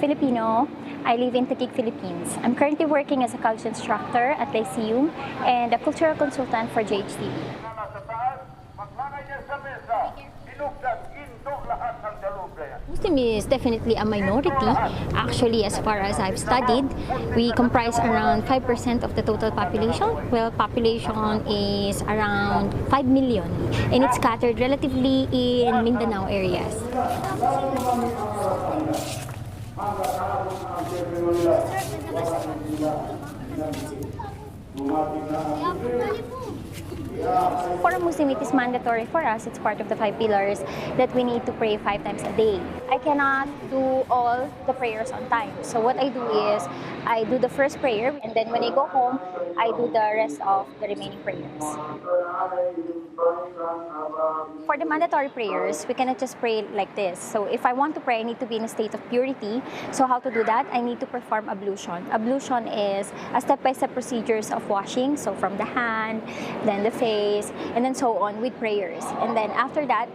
Filipino. I live in Taguig, Philippines. I'm currently working as a college instructor at Lyceum and a cultural consultant for JHTV. Muslim is definitely a minority. Actually, as far as I've studied, we comprise around 5% of the total population. Well, population is around 5 million and it's scattered relatively in Mindanao areas. For a Muslim, it is mandatory for us. It's part of the 5 pillars that we need to pray 5 times a day. I cannot do all the prayers on time. So what I do is, I do the first prayer, and then when I go home, I do the rest of the remaining prayers. For the mandatory prayers, we cannot just pray like this. So if I want to pray, I need to be in a state of purity. So how to do that? I need to perform ablution. Ablution is a step-by-step procedures of washing. So from the hand, then the face, and then so on with prayers. And then after that,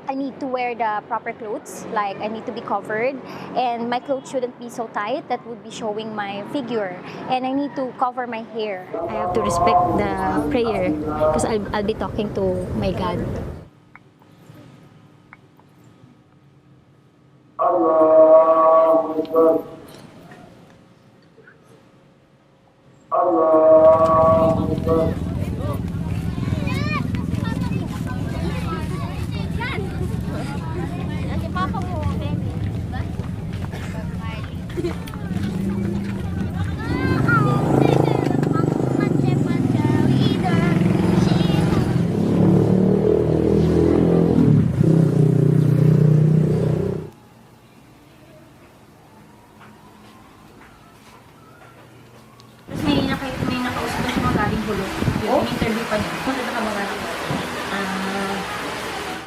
I need to wear the proper clothes, like I need to be covered, and my clothes shouldn't be so tight that would be showing my figure, and I need to cover my hair. I have to respect the prayer because I'll be talking to my God.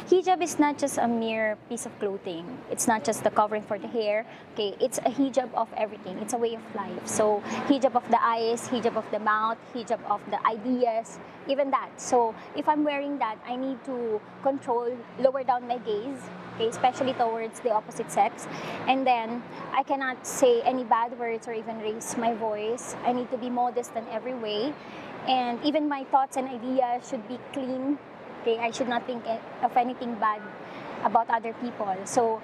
Hijab is not just a mere piece of clothing. It's not just the covering for the hair. Okay, it's a hijab of everything. It's a way of life. So hijab of the eyes, hijab of the mouth, hijab of the ideas, even that. So if I'm wearing that, I need to control, lower down my gaze, okay, especially towards the opposite sex. And then I cannot say any bad words or even raise my voice. I need to be modest in every way. And even my thoughts and ideas should be clean. Okay, I should not think of anything bad about other people. So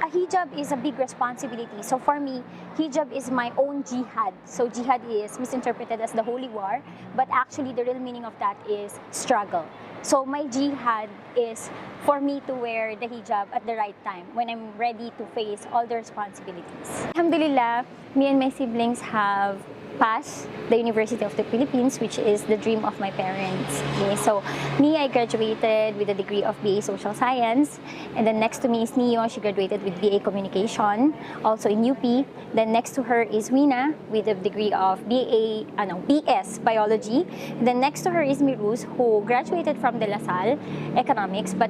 a hijab is a big responsibility. So for me, hijab is my own jihad. So jihad is misinterpreted as the holy war, but actually the real meaning of that is struggle. So my jihad is for me to wear the hijab at the right time when I'm ready to face all the responsibilities. Alhamdulillah, me and my siblings have passed the University of the Philippines, which is the dream of my parents. Okay, so me, I graduated with a degree of BA Social Science, and then next to me is Neo. She graduated with BA Communication, also in UP. Then next to her is Wina with a degree of BS Biology. And then next to her is Miruz, who graduated from De La Salle Economics, but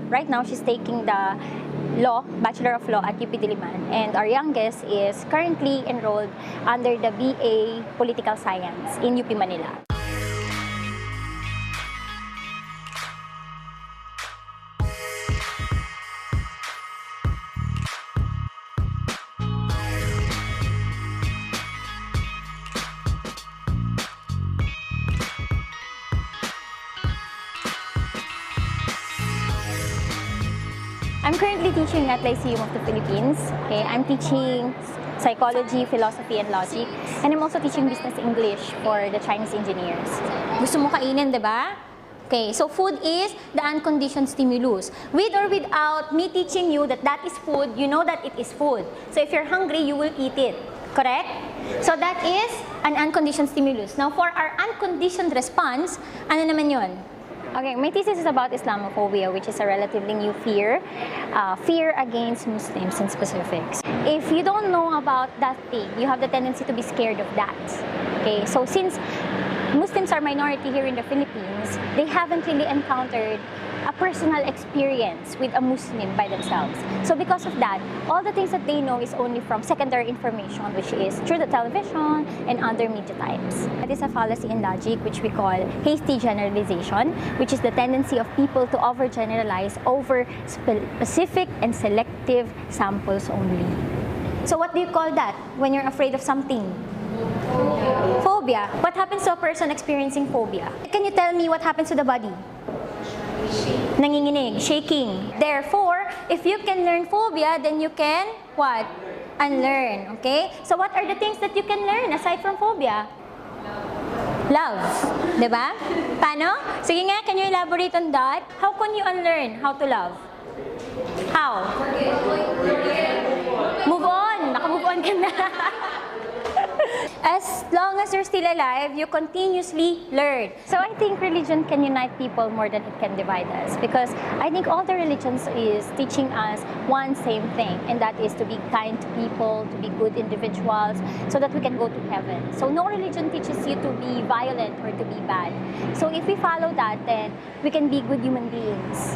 right now she's taking the Bachelor of Law at UP Diliman, and our youngest is currently enrolled under the BA Political Science in UP Manila. I'm currently teaching at Lyceum of the Philippines. Okay, I'm teaching psychology, philosophy, and logic. And I'm also teaching business English for the Chinese engineers. Gusto mo kainin, di ba? Okay, so food is the unconditioned stimulus. With or without me teaching you that that is food, you know that it is food. So if you're hungry, you will eat it. Correct? So that is an unconditioned stimulus. Now for our unconditioned response, ano naman yun? Okay, my thesis is about Islamophobia, which is a relatively new fear against Muslims in specifics. If you don't know about that thing, you have the tendency to be scared of that. Okay, so since Muslims are minority here in the Philippines, they haven't really encountered a personal experience with a Muslim by themselves. So because of that, all the things that they know is only from secondary information, which is through the television and other media types. That is a fallacy in logic, which we call hasty generalization, which is the tendency of people to overgeneralize over specific and selective samples only. So what do you call that when you're afraid of something? Phobia. What happens to a person experiencing phobia? Can you tell me what happens to the body? Nanginginig, shaking. Therefore, if you can learn phobia, then you can, what? Unlearn, okay? So what are the things that you can learn aside from phobia? Love. Diba? Paano? Sige nga, can you elaborate on that? How can you unlearn how to love? How? Move on. Naka-move on ka na. As long as you're still alive, you continuously learn. So I think religion can unite people more than it can divide us, because I think all the religions is teaching us one same thing, and that is to be kind to people, to be good individuals, so that we can go to heaven. So no religion teaches you to be violent or to be bad. So if we follow that, then we can be good human beings.